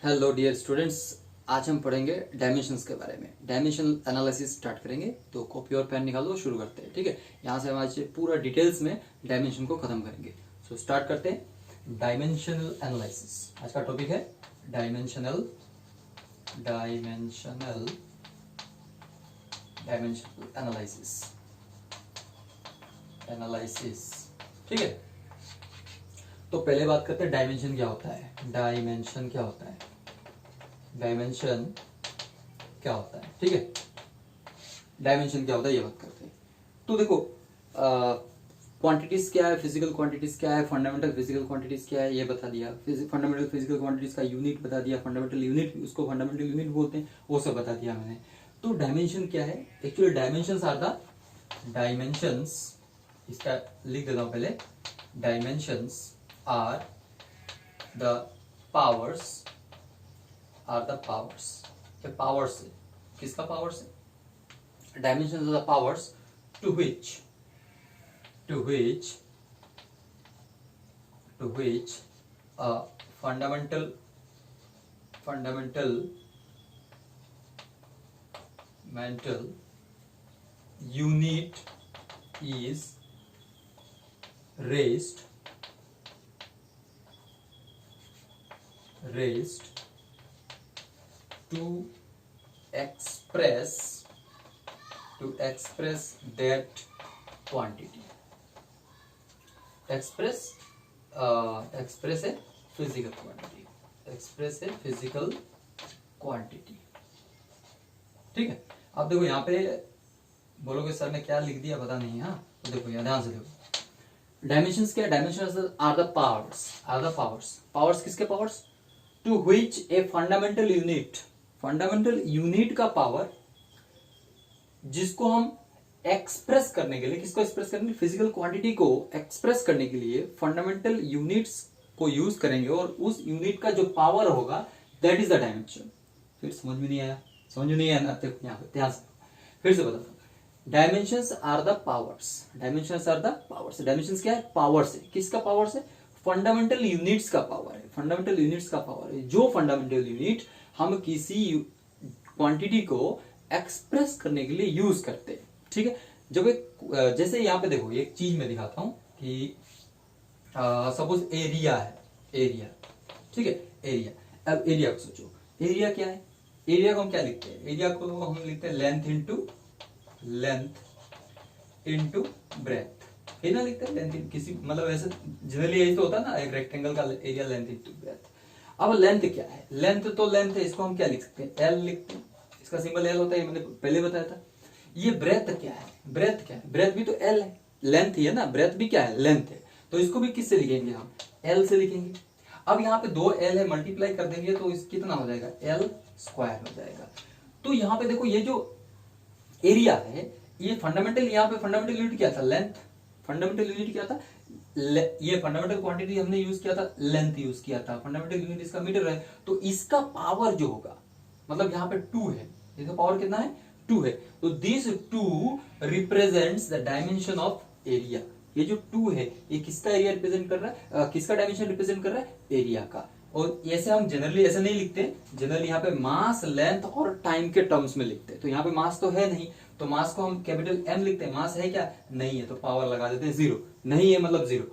Hello dear students, आज हम पढ़ेंगे डायमेंशंस के बारे में। डायमेंशनल एनालिसिस स्टार्ट करेंगे, तो कॉपी और पेन निकालो, शुरू करते हैं। ठीक है, यहाँ से हम आज पूरा डिटेल्स में डायमेंशन को खत्म करेंगे। सो स्टार्ट करते हैं। डायमेंशनल एनालिसिस आज का टॉपिक है। Dimensional dimensional dimensional analysis analysis ठीक है, तो पहले बात करते हैं डायमेंशन क्या होता है। डायमेंशन क्या होता है, डायमेंशन क्या होता है। ठीक है, डायमेंशन क्या होता है ये बात करते हैं। तो देखो, क्वांटिटीज क्या है, फिजिकल क्वांटिटीज क्या है, फंडामेंटल फिजिकल क्वांटिटीज क्या है ये बता दिया। फंडामेंटल फिजिकल क्वांटिटीज का यूनिट बता दिया, फंडामेंटल यूनिट, उसको फंडामेंटल यूनिट बोलते हैं, वो सब बता दिया मैंने। तो डायमेंशन क्या है, actually dimensions are the dimensions, इसका लिख देता हूं पहले। Dimensions are the powers, are the powers. ये पावर्स है, किसका पावर्स है, dimensions are the powers to which a fundamental mental unit is raised to express that quantity, express a physical quantity, express a physical quantity। ठीक है, अब देखो यहाँ पे बोलोगे सर ने क्या लिख दिया पता नहीं। हाँ, तो देखो यहाँ ध्यान से देखो, डायमेंशंस क्या है, dimensions are the powers. Powers किसके powers, to which a fundamental unit का पावर, जिसको हम एक्सप्रेस करने के लिए, किसको एक्सप्रेस करने के लिए, फिजिकल क्वांटिटी को एक्सप्रेस करने के लिए फंडामेंटल यूनिट्स को यूज करेंगे, और उस यूनिट का जो पावर होगा दैट इज द डायमेंशन। फिर समझ में नहीं आया, यहाँ पे ध्यान से फिर से बताता हूं। Dimensions are the powers, dimensions क्या है, पावर्स है। किसका पावर्स है, फंडामेंटल यूनिट्स का पावर है। फंडामेंटल यूनिट्स का पावर है, जो फंडामेंटल यूनिट हम किसी क्वांटिटी को एक्सप्रेस करने के लिए यूज करते हैं। ठीक है, जब एक जैसे यहाँ पे देखो, एक चीज मैं दिखाता हूं कि सपोज एरिया है, एरिया। ठीक है, एरिया। अब एरिया को सोचो, एरिया क्या है, एरिया को हम क्या लिखते हैं, एरिया को हम लिखते हैं लेंथ इंटू ब्रेथ, है ना, लिखते हैं लेंथ। किसी मतलब ऐसे जनरली यही तो होता है ना, एक रेक्टेंगल का एरिया लेंथ इंटू ब्रेथ। अब लेंथ क्या है, लेंथ तो लेंथ है, इसको हम क्या लिख सकते हैं, एल लिखते हैं। इसका सिंबल एल होता है, मैंने पहले बताया था। ये ब्रेथ क्या है, ब्रेथ भी तो एल है, लेंथ ही है ना, ब्रेथ भी क्या है, लेंथ है। तो इसको भी किससे लिखेंगे हम, एल से लिखेंगे। अब यहाँ पे दो एल है, मल्टीप्लाई कर देंगे तो इस कितना हो जाएगा, एल स्क्वायर हो जाएगा। तो यहाँ पे देखो, ये जो एरिया है, ये फंडामेंटल, यहाँ पे फंडामेंटल यूनिट क्या था, लेंथ। फंडामेंटल यूनिट क्या था, ये फंडामेंटल क्वांटिटी हमने यूज किया था, लेंथ यूज किया था। फंडामेंटल यूनिट इसका मीटर है, तो इसका पावर जो होगा, मतलब यहाँ पे 2 है, इसका पावर कितना है, 2 है। तो this 2 represents the dimension of area. ये जो 2 है, ये किसका एरिया रिप्रेजेंट कर रहा है, किसका डायमेंशन रिप्रेजेंट कर रहा है, एरिया का। और ऐसे हम जनरली ऐसे नहीं लिखते, जनरली यहाँ पे मास, लेंथ और टाइम के टर्म्स में लिखते हैं। तो यहाँ पे मास तो है नहीं, तो मास को हम कैपिटल एम लिखते हैं। मास है क्या, नहीं है, तो पावर लगा देते हैं 0। नहीं है मतलब 0।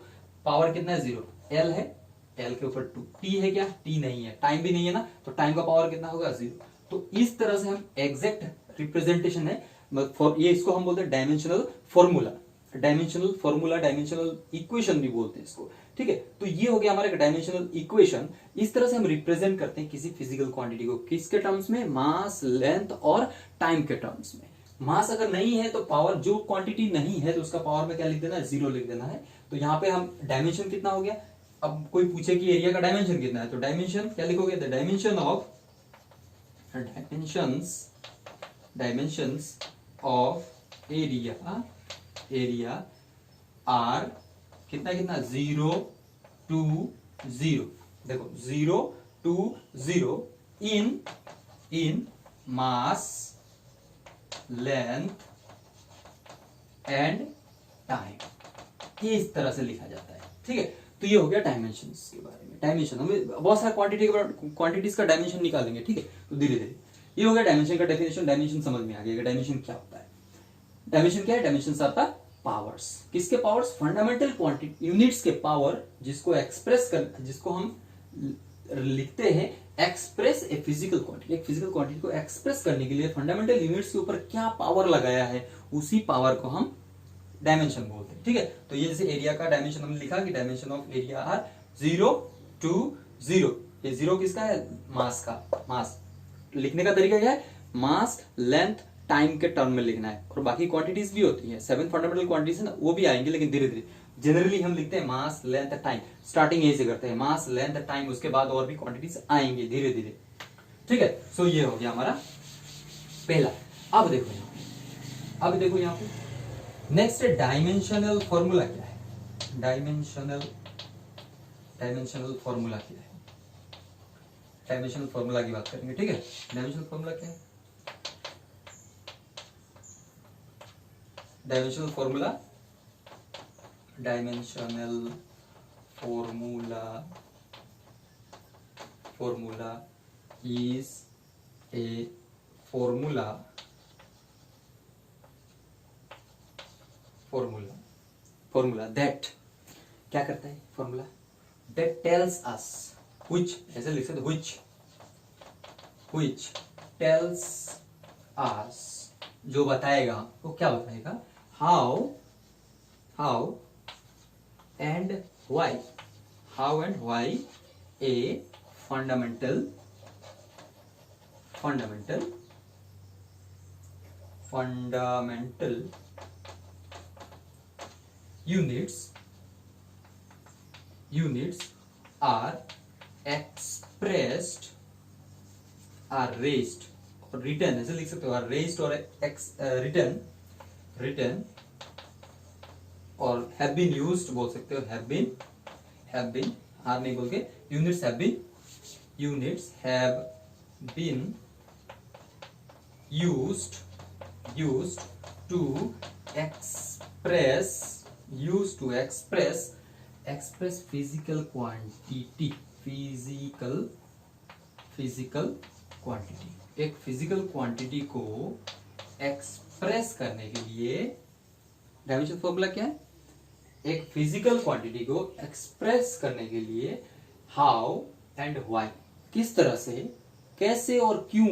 पावर कितना है, 0। एल है, एल के ऊपर 2। टी है क्या, टी नहीं है। टाइम भी नहीं है ना, तो टाइम का पावर कितना होगा, 0। तो इस तरह से हम एग्जैक्ट रिप्रेजेंटेशन है, ये इसको हम बोलते हैं डायमेंशनल फॉर्मूला, डायमेंशनल इक्वेशन भी बोलते हैं इसको। ठीक है, तो ये हो गया हमारा डायमेंशनल इक्वेशन। इस तरह से हम रिप्रेजेंट करते हैं किसी फिजिकल क्वांटिटी को, किसके टर्म्स में, मास, लेंथ और टाइम के टर्म्स में। मास अगर नहीं है तो पावर, जो क्वांटिटी नहीं है तो उसका पावर में क्या लिख देना है, 0 लिख देना है। तो यहाँ पे हम डायमेंशन कितना हो गया। अब कोई पूछे कि एरिया का डायमेंशन कितना है, तो डायमेंशन क्या लिखोगे, the dimensions of area are कितना 0 to 0। देखो 0 to 0 in mass, length and time, इस तरह से लिखा जाता है। ठीक है, तो ये हो गया डायमेंशंस के बारे में। डायमेंशन हमें बहुत सारे क्वांटिटीज का डायमेंशन निकालेंगे, ठीक है। तो धीरे धीरे ये हो गया डायमेंशन का डेफिनेशन। डायमेंशन समझ में आ गया डायमेंशन क्या होता है। डायमेंशन क्या है? डायमेंशन आता पावर्स। किसके पावर्स? फंडामेंटल क्वांटिटी यूनिट्स के पावर, जिसको एक्सप्रेस कर, जिसको हम लिखते हैं एक्सप्रेस ए फिजिकल क्वांटिटी। एक फिजिकल क्वांटिटी को एक्सप्रेस करने के लिए फंडामेंटल यूनिट्स के ऊपर क्या पावर लगाया है, उसी पावर को हम डायमेंशन बोलते हैं, ठीक है। तो ये जैसे एरिया का डायमेंशन हमने लिखा कि dimension of area are 0 to 0। ये 0 किसका है? मास का। मास लिखने का तरीका क्या है? मास, लेंथ, टाइम के टर्म में लिखना है। और बाकी क्वांटिटीज भी होती है, 7 फंडामेंटल क्वांटिटीज है ना, वो भी आएंगे, लेकिन धीरे धीरे। जनरली हम लिखते हैं मास, लेंथ, टाइम। स्टार्टिंग यही से करते हैं, मास, लेंथ, टाइम, उसके बाद और भी क्वांटिटीज आएंगे धीरे धीरे, ठीक है। सो ये हो गया हमारा पहला। अब देखो यहाँ पे, अब देखो यहाँ पे नेक्स्ट डायमेंशनल फॉर्मूला क्या है? डायमेंशनल फॉर्मूला क्या है? डायमेंशनल फॉर्मूला की बात करेंगे, ठीक है। डायमेंशनल फॉर्मूला क्या है? Dimensional formula is a formula that क्या करता है? Formula that tells us which, ऐसे लिख सकते, which tells us, जो बताएगा, वो क्या बताएगा? how and why a fundamental units are expressed, are raised और written, ऐसे लिख सकते हो, are raised और written और have been used बोल सकते हो, have been आर नहीं बोल के, units have been used to express physical quantity, एक फिजिकल क्वांटिटी को एक्सप्रेस करने के लिए डायमेंशन फॉर्मूला क्या है? एक फिजिकल क्वांटिटी को एक्सप्रेस करने के लिए हाउ एंड व्हाई, किस तरह से, कैसे और क्यों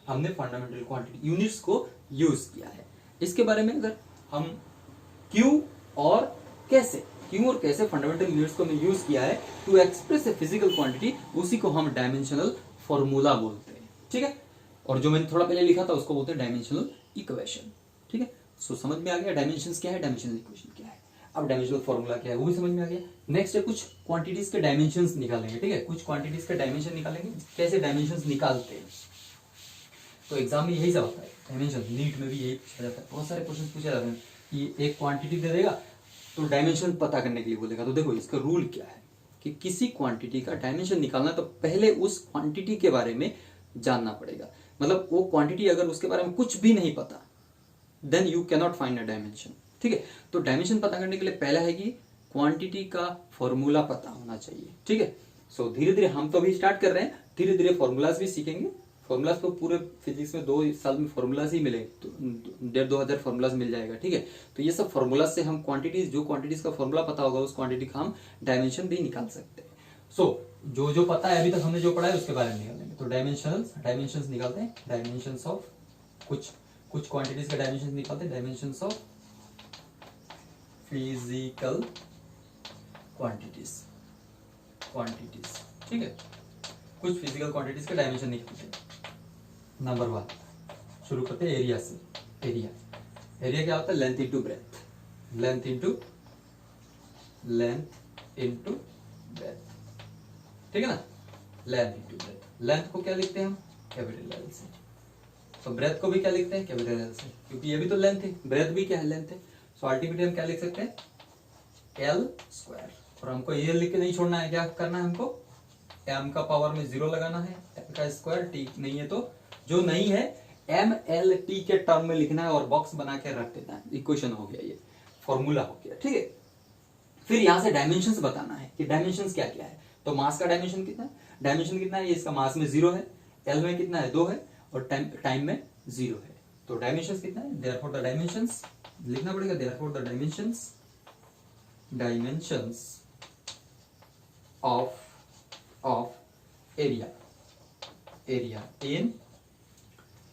हमने फंडामेंटल क्वांटिटी यूनिट्स को यूज किया है। इसके बारे में अगर हम क्यों और कैसे फंडामेंटल यूनिट्स को हमने यूज किया है to express a physical quantity, उसी को हम डायमेंशनल फॉर्मूला बोलते हैं, ठीक है। और जो मैंने थोड़ा पहले लिखा था उसको बोलते हैं डायमेंशनल इक्वेशन, ठीक है। सो समझ में आ गया डायमेंशंस क्या है, डायमेंशनल इक्वेशन क्या है। अब डायमेंशनल फॉर्मूला क्या है वो भी समझ में आ गया। नेक्स्ट है कुछ क्वांटिटीज के डायमेंशंस निकालेंगे, ठीक है। कुछ क्वांटिटीज के डायमेंशन निकालेंगे, कैसे डायमेंशंस निकालते हैं। तो एग्जाम में यही सब होता है, डायमेंशन। नीट में भी यही पूछा जाता है, बहुत सारे क्वेश्चन पूछे जाते हैं कि एक क्वांटिटी दे देगा तो डायमेंशन पता करने के लिए बोलेगा। तो देखो इसका रूल क्या है कि किसी क्वांटिटी का डायमेंशन निकालना तो पहले उस क्वांटिटी के बारे में जानना पड़ेगा। मतलब वो क्वांटिटी अगर उसके बारे में कुछ भी नहीं पता, then you cannot find a dimension, ठीक है। तो डायमेंशन पता करने के लिए पहला है कि क्वांटिटी का फॉर्मूला पता होना चाहिए, ठीक है। सो धीरे धीरे हम तो अभी स्टार्ट कर रहे हैं, धीरे धीरे फॉर्मूलाज भी सीखेंगे। फॉर्मूलाज तो पूरे फिजिक्स में 2 साल में फॉर्मूलाज ही मिले, तो 1,500-2 हजार फॉर्मूलाज मिल जाएगा, ठीक है। तो ये सब फॉर्मूलाज से हम क्वांटिटीज, जो क्वांटिटीज का फॉर्मूला पता होगा उस क्वांटिटी का हम डायमेंशन भी निकाल सकते हैं। सो जो पता है अभी तक हमने जो पढ़ा है उसके बारे में निकालेंगे। तो डायमेंशंस निकालते हैं, डायमेंशंस ऑफ कुछ क्वांटिटीज का डायमेंशन निकालते हैं, डायमेंशंस ऑफ फिजिकल क्वांटिटीज, ठीक है। कुछ फिजिकल क्वांटिटीज का डायमेंशन निकालते हैं। नंबर 1 शुरू करते हैं एरिया से। एरिया क्या होता है? Length into breadth, length into breadth, ठीक है ना। लेंथ इंटू ब्रेथ, लेंथ को क्या लिखते हैं हम? कैपिटल एल से। तो ब्रेथ को भी क्या लिखते हैं? कैपिटल एल से, क्योंकि ये भी तो लेंथ है, ब्रेथ भी क्या है? लेंथ है। सो अल्टीमेटली हम क्या लिख सकते हैं? L square. और हमको ये लिख के नहीं छोड़ना है, क्या करना है हमको? एम का पावर में 0 लगाना है, एल का स्क्वायर, टी नहीं है तो जो नहीं है एम एल टी के टर्म में लिखना है और बॉक्स बना के रख देना है। इक्वेशन हो गया, ये फॉर्मूला हो गया, ठीक है। फिर यहाँ से डायमेंशंस बताना है कि डायमेंशंस क्या क्या है। तो मास का डायमेंशन कितना है, डायमेंशन कितना है, ये इसका मास में 0 है, एल में कितना है 2 है, और टाइम में 0 है। तो डायमेंशंस कितना है, देयरफॉर द डायमेंशंस लिखना पड़ेगा, therefore the dimensions of area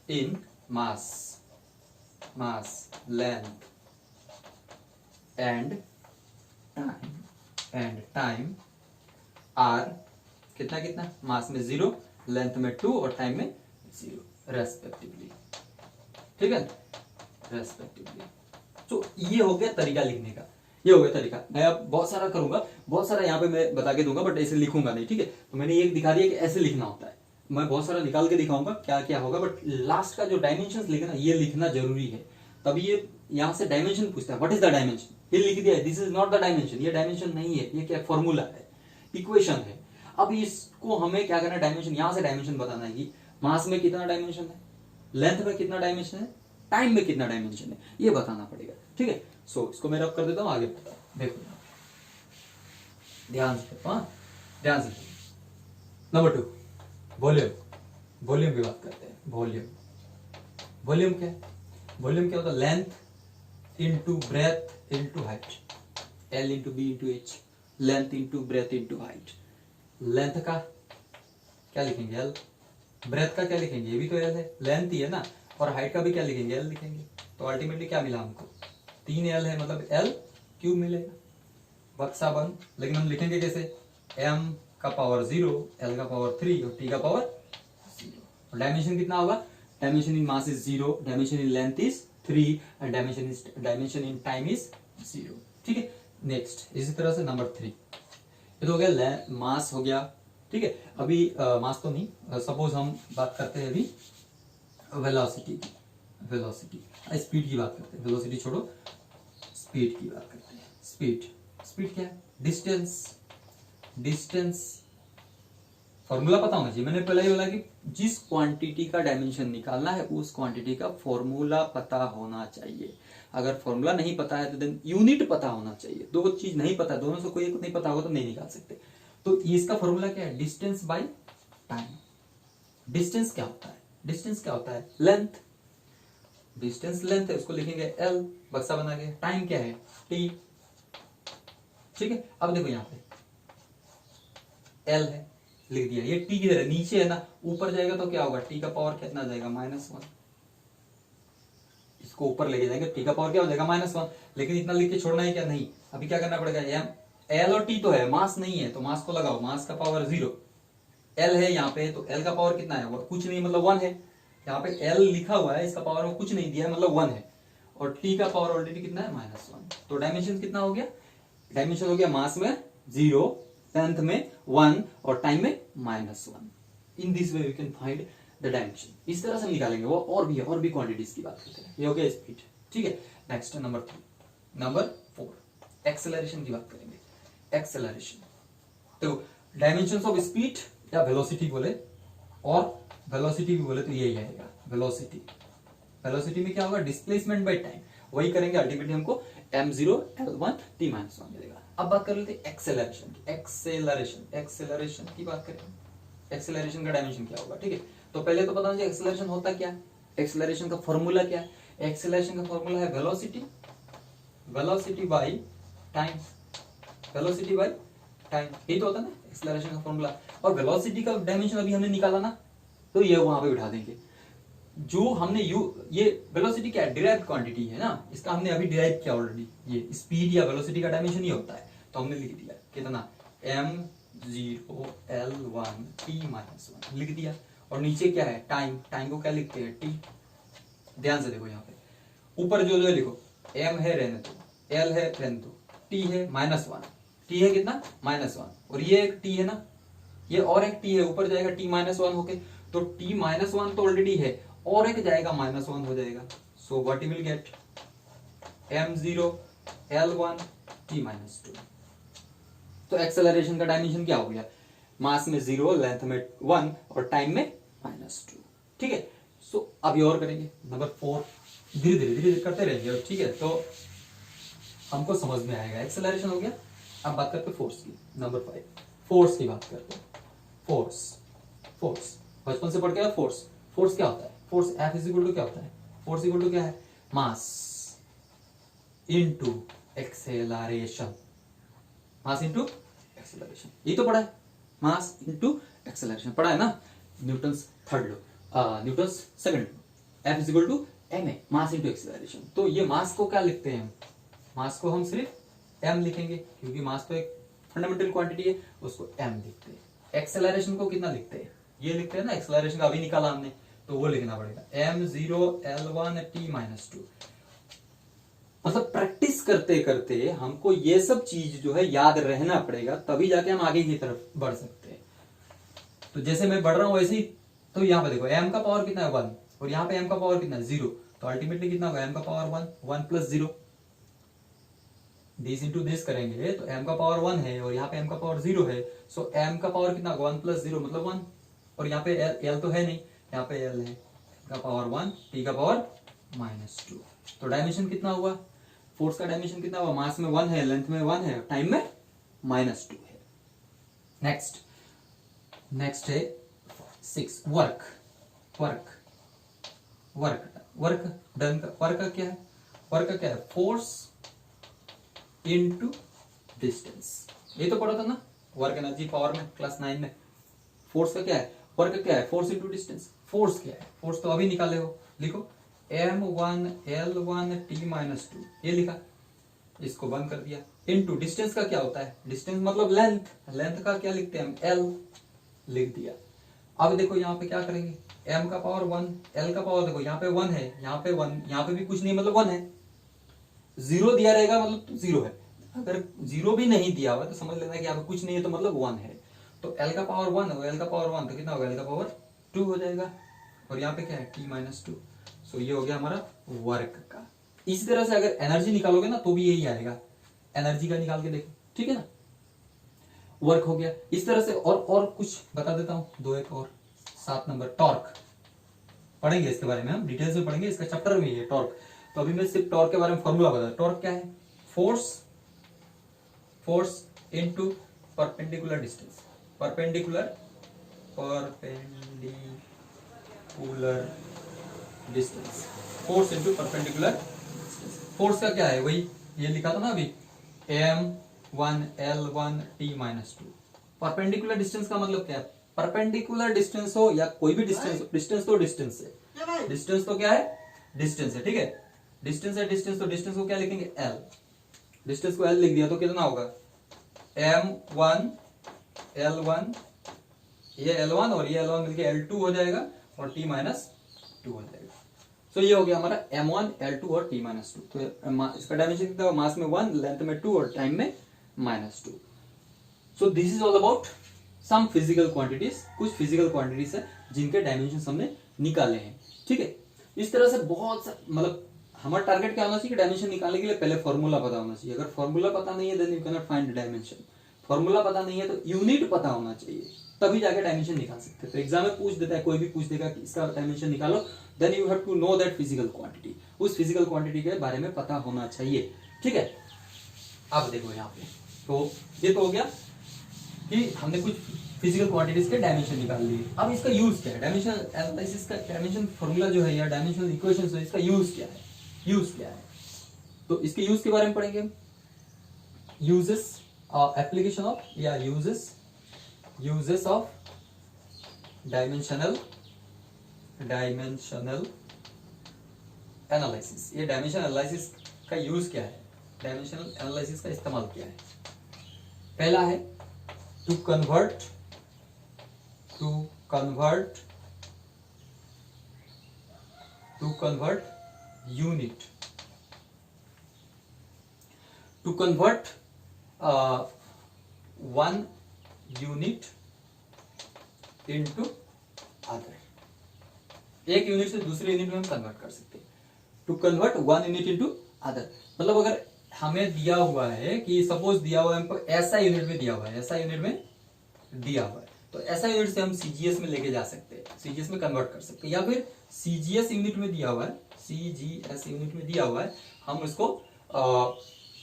in mass length and time are कितना कितना, मास में 0, लेंथ में 2 और टाइम में 0 रेस्पेक्टिवली, ठीक है, रेस्पेक्टिवली। तो ये हो गया तरीका लिखने का, ये हो गया तरीका। मैं अब बहुत सारा करूंगा, बहुत सारा यहाँ पे मैं बता के दूंगा, बट ऐसे लिखूंगा नहीं, ठीक है। तो मैंने ये दिखा दिया कि ऐसे लिखना होता है, मैं बहुत सारा निकाल के दिखाऊंगा क्या क्या होगा, बट लास्ट का जो डायमेंशंस लिखना, ये लिखना जरूरी है। तभी ये यहाँ से डायमेंशन पूछता है, व्हाट इज द डायमेंशन, ये लिख दिया है, this is not the dimension, ये डायमेंशन नहीं है, ये क्या फॉर्मूला है, इक्वेशन है। अब इसको हमें क्या करना है, डायमेंशन, यहाँ से डायमेंशन बताना है कि मास में कितना डायमेंशन है, लेंथ में कितना डायमेंशन है, टाइम में कितना डायमेंशन है, ये बताना पड़ेगा, ठीक है। सो इसको मैं रब कर देता हूँ, आगे बताओ, देखो ध्यान से, ध्यान से। नंबर 2 वॉल्यूम की बात करते हैं। वॉल्यूम क्या है, वॉल्यूम क्या होता है, length into breadth into height, L into B into H, length into breadth into height. Length का क्या लिखेंगे, एल, ब्रेथ का क्या लिखेंगे, ये भी तो एल है, लेंथ ही है ना, और हाइट का भी क्या लिखेंगे, एल लिखेंगे। तो अल्टीमेटली क्या मिला हमको, 3L है, मतलब L क्यूब मिलेगा, बक्सा बंद। लेकिन हम लिखेंगे कैसे, m का पावर 0, L का पावर 3 और T का पावर 0। डायमेंशन कितना होगा, dimension in mass is 0, dimension in length is 3 and dimension in time is 0, ठीक है। नेक्स्ट इसी तरह से नंबर 3, ये तो हो गया मास हो गया, ठीक है। अभी मास तो नहीं, सपोज हम बात करते हैं अभी वेलोसिटी की, स्पीड की बात करते हैं, वेलोसिटी छोड़ो, स्पीड की बात करते हैं। स्पीड क्या है, डिस्टेंस फॉर्मूला पता होना चाहिए। मैंने पहले ही बोला कि जिस क्वांटिटी का डायमेंशन निकालना है उस क्वांटिटी का फॉर्मूला पता होना चाहिए। अगर फॉर्मूला नहीं पता है तो देन यूनिट पता होना चाहिए। दो चीज नहीं पता, दोनों से कोई एक नहीं पता होगा तो नहीं निकाल सकते। तो इसका फॉर्मूला क्या है, डिस्टेंस बाय टाइम। डिस्टेंस क्या होता है, लेंथ, डिस्टेंस लेंथ है, उसको लिखेंगे L, बक्सा बना के। टाइम क्या है, T, ठीक है। अब देखो यहाँ पे L है, लिख दिया, ये T किधर है, नीचे है ना, ऊपर जाएगा तो क्या होगा, T का पावर कितना जाएगा, -1। इसको ऊपर लेके जाएंगे, T का पावर क्या हो जाएगा, -1। लेकिन इतना लिख के छोड़ना है क्या, नहीं। अभी क्या करना पड़ेगा, L और T तो है, मास नहीं है, तो मास को लगाओ, मास का पावर 0, L है यहाँ पे, तो L का पावर कितना है, वो कुछ नहीं, मतलब 1 है। यहाँ पे L लिखा हुआ है, इसका पावर वो कुछ नहीं दिया है, मतलब 1 है। और T का पावर ऑलरेडी कितना है, -1। तो डायमेंशन कितना हो गया, डायमेंशन हो गया मास में 0, लेंथ में 1 और टाइम में -1। In this way we can find the dimension. इस तरह से निकालेंगे। वो और भी क्वांटिटीज की बात करते हैं। ये हो गया स्पीड, ठीक है। नेक्स्ट नंबर 3, नंबर 4 एक्सेलरेशन की बात करेंगे। एक्सेलरेशन तो डायमेंशंस ऑफ स्पीड या वेलोसिटी बोले, और वेलोसिटी भी बोले तो यही आएगा, वेलोसिटी में क्या होगा, डिस्प्लेसमेंट बाय टाइम। वही करेंगे, अल्टीमेटली हमको m0 l1 t-1 मिलेगा। अब बात कर लेते हैं एक्सेलरेशन की। एक्सेलरेशन की बात करेंगे। एक्सेलरेशन का डायमेंशन क्या होगा, ठीक है। तो पहले तो पता होना चाहिए एक्सेलरेशन होता क्या है, एक्सेलरेशन का फॉर्मूला क्या है। एक्सेलरेशन का फॉर्मूला है वेलोसिटी बाय टाइम, यही तो होता है ना एक्सेलरेशन का फॉर्मूला। और वेलोसिटी का डायमेंशन अभी हमने निकाला ना, तो ये वहां पे उठा देंगे। जो हमने ये वेलोसिटी क्या है, डिराइव्ड क्वांटिटी है ना, इसका हमने अभी डिराइव किया ऑलरेडी। ये स्पीड या वेलोसिटी का डायमेंशन ये होता है, तो हमने लिख दिया कितना, m0 l1 t-1 लिख दिया। और नीचे क्या है, टाइम को क्या लिखते हैं, t। ध्यान से देखो यहाँ पे ऊपर जो लिखो, m है रहने दो, l है रहने दो, t है -1, t है कितना, -1, और ये एक t है ना, ये और एक t है, ऊपर जाएगा t-1 होके। तो t-1 तो ऑलरेडी है, और एक जाएगा -1 हो जाएगा। So what you will get, m0 l1 t-2। तो एक्सेलरेशन का डायमेंशन क्या हो गया, मास में 0, लेंथ में 1 और टाइम में -2, ठीक है। सो अभी और करेंगे नंबर 4, धीरे धीरे करते रहेंगे, ठीक है। तो हमको समझ में आएगा। एक्सेलरेशन हो गया, अब बात करते हैं फोर्स की, नंबर 5 फोर्स की बात करते हैं। फोर्स, फोर्स बचपन से पढ़ के आए फोर्स। फोर्स क्या होता है? Force F is equal to क्या होता है? फोर्स इक्वल टू क्या है? Mass into acceleration. Mass into acceleration, ये तो पढ़ा है, मास इनटू एक्सेलरेशन पढ़ा है ना, Newton's third law, Newton's second law, F is equal to ma, mass into acceleration. तो ये मास को क्या लिखते हैं हम? मास को हम सिर्फ m लिखेंगे, क्योंकि मास तो एक फंडामेंटल क्वांटिटी है, उसको m लिखते हैं। एक्सेलरेशन को कितना लिखते हैं? ये लिखते हैं ना, एक्सेलरेशन का अभी निकाला हमने, तो वो लिखना पड़ेगा m0 l1 t-2। मतलब प्रैक्टिस करते करते हमको ये सब चीज जो है याद रहना पड़ेगा, तभी जाके हम आगे की तरफ बढ़ सकते हैं। तो जैसे मैं बढ़ रहा हूं वैसे ही, तो यहाँ पे देखो m का पावर कितना है 1, और यहाँ पे m का पावर कितना है 0, तो अल्टीमेटली कितना होगा? m का power 1 plus 0, this into this करेंगे तो m का पावर 1 है और यहाँ पे m का पावर 0 है, सो m का पावर कितना होगा? 1 प्लस 0 मतलब 1, और यहाँ पे l तो है नहीं, यहाँ पे l है, m का पावर 1 t का पावर -2। तो डायमेंशन कितना हुआ? फोर्स का डायमेंशन कितना हुआ? मास में 1 है, लेंथ में 1 है, टाइम में -2 है। नेक्स्ट है 6 वर्क। वर्क वर्क डन का वर्क क्या है? वर्क क्या है? फोर्स इनटू डिस्टेंस, ये तो पढ़ा था ना वर्क एनर्जी पावर में क्लास 9 में। फोर्स का क्या है? वर्क क्या है? Force into distance. फोर्स क्या है? फोर्स तो अभी निकाले हो, लिखो m1 l1 t-2, ये लिखा, इसको बंद कर दिया। इनटू डिस्टेंस का क्या होता है? डिस्टेंस मतलब लेंथ, लेंथ का क्या लिखते हैं हम? l लिख दिया। अब देखो यहाँ पे क्या करेंगे, m का पावर 1, l का पावर देखो यहाँ पे 1 है, यहाँ पे 1, यहाँ पे भी कुछ नहीं मतलब 1 है, 0 दिया रहेगा मतलब 0 है, अगर 0 भी नहीं दिया हुआ तो समझ लेना कि यहाँ पे कुछ नहीं है तो मतलब 1 है। तो l का पावर 1 है, l का पावर 1 तो कितना होगा? l का पावर 2 हो जाएगा, और यहाँ पे क्या है? t-2। सो ये हो गया हमारा वर्क का। इसी तरह से अगर एनर्जी निकालोगे ना तो भी यही आएगा, एनर्जी का निकाल के देखो, ठीक है ना। वर्क हो गया इस तरह से, और कुछ बता देता हूं, दो एक और। 7 नंबर टॉर्क पढ़ेंगे, इसके बारे में हम डिटेल्स में पढ़ेंगे, इसका चैप्टर में है टॉर्क। तो अभी मैं सिर्फ टॉर्क के बारे में फॉर्मूला बता। टॉर्क क्या है? Force into perpendicular distance, perpendicular distance, force into perpendicular distance. Force का क्या है? वही ये लिखा था ना अभी, m1 l1 t-2। Perpendicular distance का मतलब क्या है? परपेंडिकुलर डिस्टेंस हो या कोई भी डिस्टेंस, डिस्टेंस तो डिस्टेंस है, डिस्टेंस तो क्या है? डिस्टेंस है, ठीक है। डिस्टेंस है डिस्टेंस, तो डिस्टेंस को क्या लिखेंगे? l, डिस्टेंस को l लिख दिया तो कितना होगा? m1 l1, ये l1 और ये l1 मिलके l2 हो जाएगा, और t-2 हो जाएगा। तो ये हो गया हमारा m1 l2 और t-2। तो इसका डायमेंशन कितना होगा? मास में 1, लेंथ में 2 और टाइम में -2। So this is all about some physical quantities, कुछ फिजिकल क्वांटिटीज है जिनके डायमेंशन हमने निकाले हैं, ठीक है। इस तरह से बहुत सा, मतलब हमारा टारगेट क्या होना चाहिए? डायमेंशन निकालने के लिए पहले फॉर्मूला पता होना चाहिए। अगर फॉर्मूला पता नहीं है then you can not find dimension. Formula पता नहीं है तो यूनिट पता होना चाहिए, तभी जाके डायमेंशन निकाल सकते हैं। तो एग्जाम में पूछ देता है, कोई भी पूछ देगा कि इसका डायमेंशन निकालो, then you have to know that physical quantity, उस फिजिकल क्वांटिटी के बारे में पता होना चाहिए, ठीक है। अब देखो यहाँ पे, तो ये तो हो गया कि हमने कुछ फिजिकल क्वांटिटीज के डायमेंशन निकाल लिए। अब इसका यूज क्या है? डायमेंशन एनालिसिस का डायमेंशन फॉर्मूला जो है या डायमेंशनल इक्वेशंस है, इसका यूज क्या है? यूज क्या है? तो इसके यूज के बारे में पढ़ेंगे। यूजेस, एप्लीकेशन ऑफ या यूजेस ऑफ डायमेंशनल एनालिसिस। ये डायमेंशन एनालिसिस का यूज क्या है? डायमेंशनल एनालिसिस का इस्तेमाल क्या है? पहला है to convert unit, to convert one unit into other. एक यूनिट से दूसरे यूनिट में हम कन्वर्ट कर सकते हैं। To convert one unit into other, मतलब अगर हमें दिया हुआ है कि सपोज दिया हुआ है हमको ऐसा यूनिट में दिया हुआ है, ऐसा यूनिट में दिया हुआ है, तो ऐसा यूनिट से हम सीजीएस में लेके जा सकते हैं, सीजीएस में कन्वर्ट कर सकते हैं। या फिर सीजीएस यूनिट में दिया हुआ है, सीजीएस यूनिट में दिया हुआ है, हम इसको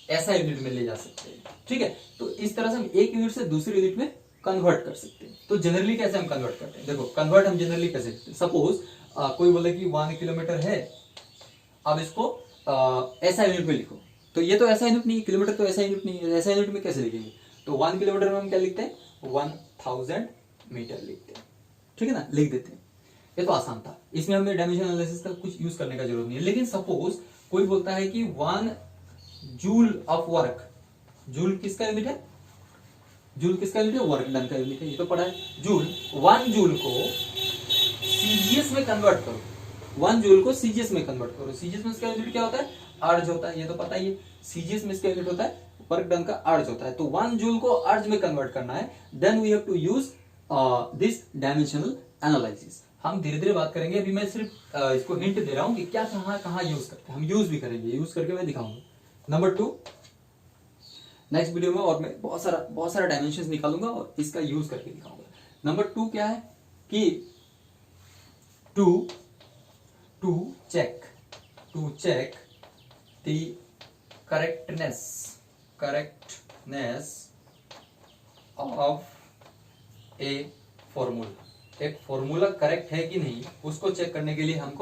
ऐसा यूनिट में ले जा सकते हैं, ठीक है। तो इस तरह से हम एक यूनिट से दूसरी यूनिट में कन्वर्ट कर सकते हैं। तो जनरली कैसे हम कन्वर्ट करते हैं, देखो कन्वर्ट हम जनरली कैसे करते हैं। सपोज कोई बोले कि 1 किलोमीटर है, अब इसको ऐसा यूनिट में लिखो, तो ये तो ऐसा यूनिट नहीं है, किलोमीटर तो ऐसा यूनिट नहीं है, ऐसा यूनिट में कैसे लिखेंगे। तो 1 किलोमीटर में हम क्या लिखते हैं, 1000 मीटर लिखते हैं, ठीक है ना, लिख देते हैं। ये तो आसान था, इसमें हमें डायमेंशन एनालिसिस का कुछ यूज करने का जरूरत नहीं है। लेकिन सपोज कोई बोलता है कि 1 जूल ऑफ वर्क, जूल किसका यूनिट है, जूल किसका यूनिट है, वर्क डन का यूनिट है, ये तो पढ़ा है। जूल, 1 जूल को सीजीएस में कन्वर्ट करो, 1 जूल को सीजीएस में कन्वर्ट करो। सीजीएस में इसका यूनिट क्या होता है, अर्ज होता है, ये तो पता ही है। सीजीएस में इसका यूनिट होता है वर्क डन का अर्ज होता है। तो 1 जूल को अर्ज में कन्वर्ट करना है, then we have to use this dimensional analysis. हम धीरे धीरे बात करेंगे, अभी मैं सिर्फ इसको हिंट दे रहा हूं कि क्या कहां कहां यूज करते हैं, हम यूज भी करेंगे, यूज करके मैं दिखाऊंगा। नंबर 2, नेक्स्ट वीडियो में और मैं बहुत सारा डायमेंशंस निकालूंगा और इसका यूज करके दिखाऊंगा। नंबर 2 क्या है कि to check the correctness of a formula. एक फॉर्मूला करेक्ट है कि नहीं उसको चेक करने के लिए हम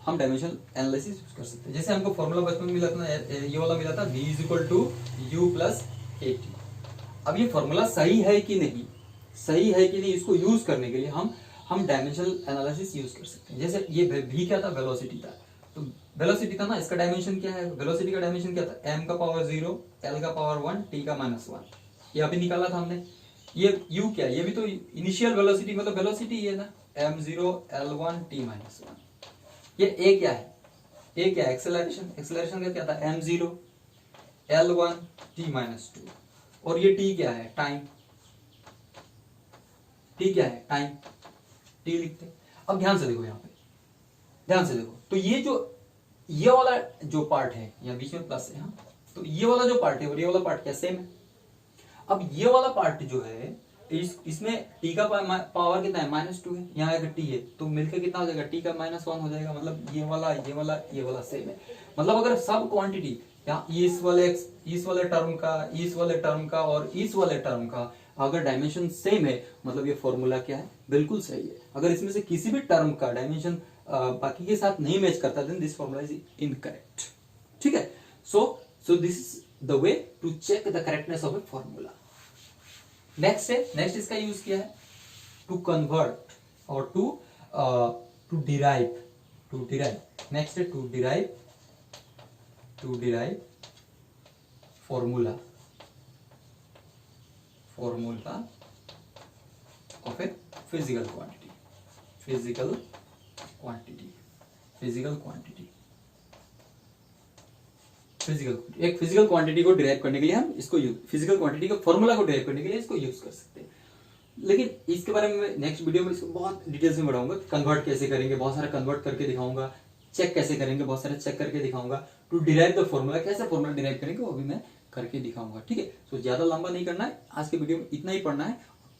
डायमेंशन एनालिसिस यूज कर सकते हैं। जैसे हमको फॉर्मूला बचपन में मिला था ना, ये वाला मिला था v equal to u plus a t. अब ये फॉर्मूला सही है कि नहीं, इसको यूज करने के लिए हम डायमेंशनल एनालिसिस यूज कर सकते हैं। जैसे ये v क्या था, वेलोसिटी था, तो वेलोसिटी था ना, इसका डायमेंशन क्या है, वेलोसिटी का डायमेंशन क्या था, m का पावर 0, l का पावर 1, t का -1, ये अभी निकाला था हमने। ये u क्या है, ये भी तो इनिशियल वेलोसिटी मतलब वेलोसिटी है ना, m0 l1 t -1। ये a क्या है, एक्सेलरेशन का क्या था, m0 l1 t -2। और ये t क्या है, टाइम, t लिखते हैं। अब ध्यान से देखो, यहाँ पे ध्यान से देखो, तो ये वाला जो पार्ट है, यहाँ बीच में प्लस है, हाँ, तो ये वाला जो पार्ट है और ये वाला पार्ट क्या सेम है। अब ये वाला पार्ट जो है इसमें t का पावर कितना है, -2 है, यहाँ अगर t है तो मिलकर कितना हो जाएगा, t का -1 हो जाएगा। मतलब ये वाला सेम है। मतलब अगर सब क्वांटिटी यहाँ इस वाले टर्म का और इस वाले टर्म का अगर डायमेंशन सेम है, मतलब ये फॉर्मूला क्या है, बिल्कुल सही है। अगर इसमें से किसी भी टर्म का डायमेंशन बाकी के साथ नहीं मैच करता, then this formula is incorrect, ठीक है। So this is the way to check the correctness of a formula. Next इसका यूज किया है टू कन्वर्ट और टू डिराइव। नेक्स्ट है to derive formula of a physical एक physical quantity को derive करने के लिए हम इसको फिजिकल क्वांटिटी का फॉर्मूला को डिराइव करने के लिए इसको यूज कर सकते हैं। लेकिन इसके बारे में मैं नेक्स्ट वीडियो में इसको बहुत डिटेल्स में बढ़ाऊंगा, कन्वर्ट कैसे करेंगे, बहुत सारा कन्वर्ट करके दिखाऊंगा, चेक कैसे करेंगे, बहुत सारे चेक करके दिखाऊंगा। टू डिराइव द फॉर्मूला, कैसे फॉर्मूला डिराइव करेंगे वो भी मैं करके दिखाऊंगा, ठीक है। तो ज्यादा लंबा नहीं करना है, आज के वीडियो में इतना ही पढ़ना है।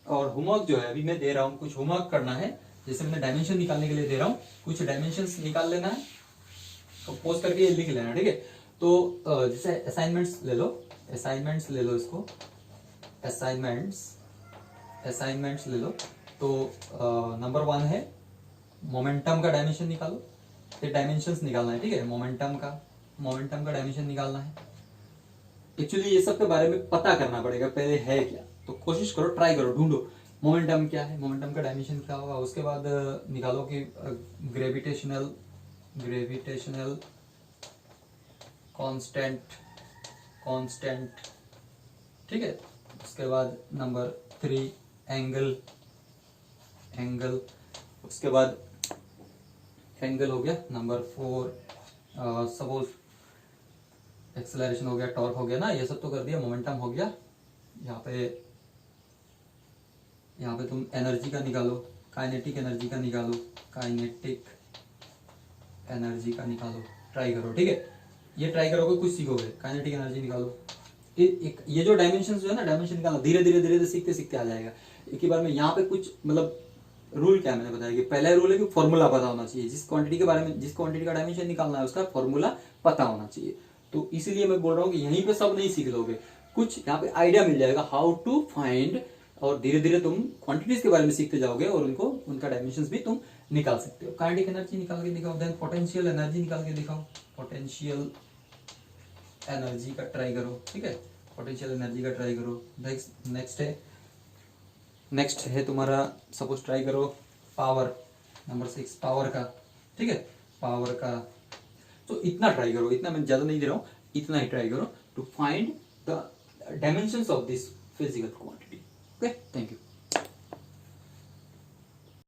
और होमवर्क जो है अभी मैं दे रहा हूँ, कुछ होमवर्क करना है, जैसे मैंने डायमेंशन निकालने के लिए दे रहा हूँ, कुछ डायमेंशन निकाल लेना है, तो पोस्ट करके ये लिख लेना, ठीक है। तो जैसे असाइनमेंट्स ले लो इसको, असाइनमेंट्स ले लो। तो नंबर 1 है मोमेंटम का डायमेंशन निकालो, ये डायमेंशंस निकालना है, ठीक है। मोमेंटम का डायमेंशन निकालना है। एक्चुअली ये सब के बारे में पता करना पड़ेगा पहले है क्या, तो कोशिश करो, ट्राई करो, ढूंढो मोमेंटम क्या है, मोमेंटम का डायमेंशन क्या होगा। उसके बाद निकालो कि ग्रेविटेशनल कांस्टेंट, ठीक है। उसके बाद नंबर 3 एंगल, उसके बाद एंगल हो गया। नंबर 4 सपोज एक्सेलरेशन हो गया, टॉर्क हो गया ना, ये सब तो कर दिया। मोमेंटम हो गया। यहाँ पे तुम एनर्जी का निकालो, काइनेटिक एनर्जी का निकालो, ट्राई करो, ठीक है। ये ट्राई करोगे कुछ सीखोगे, काइनेटिक एनर्जी निकालो। ये जो डायमेंशन जो है ना, डायमेंशन निकालना धीरे धीरे सीखते आ जाएगा। एक ही बार में यहाँ पे कुछ मतलब रूल क्या मैंने बताया कि पहला रूल है कि फॉर्मूला पता होना चाहिए, जिस क्वांटिटी का डायमेंशन निकालना है उसका फॉर्मूला पता होना चाहिए। तो इसीलिए मैं बोल रहा हूँ कि यहीं पे सब नहीं सीख लोगे, कुछ यहाँ पे आइडिया मिल जाएगा हाउ टू फाइंड, और धीरे धीरे तुम क्वांटिटीज के बारे में सीखते जाओगे और उनको उनका डायमेंशंस भी तुम निकाल सकते हो। काइनेटिक एनर्जी निकाल के दिखाओ, देन पोटेंशियल एनर्जी निकाल के दिखाओ, पोटेंशियल एनर्जी का ट्राई करो, ठीक है, पोटेंशियल एनर्जी का ट्राई करो। नेक्स्ट है तुम्हारा, सपोज ट्राई करो पावर, नंबर 6 पावर का, ठीक है, पावर का। तो इतना ट्राई करो, इतना मैं ज्यादा नहीं दे रहा हूँ, इतना ही ट्राई करो to find the dimensions of this physical quantity. Okay, thank you.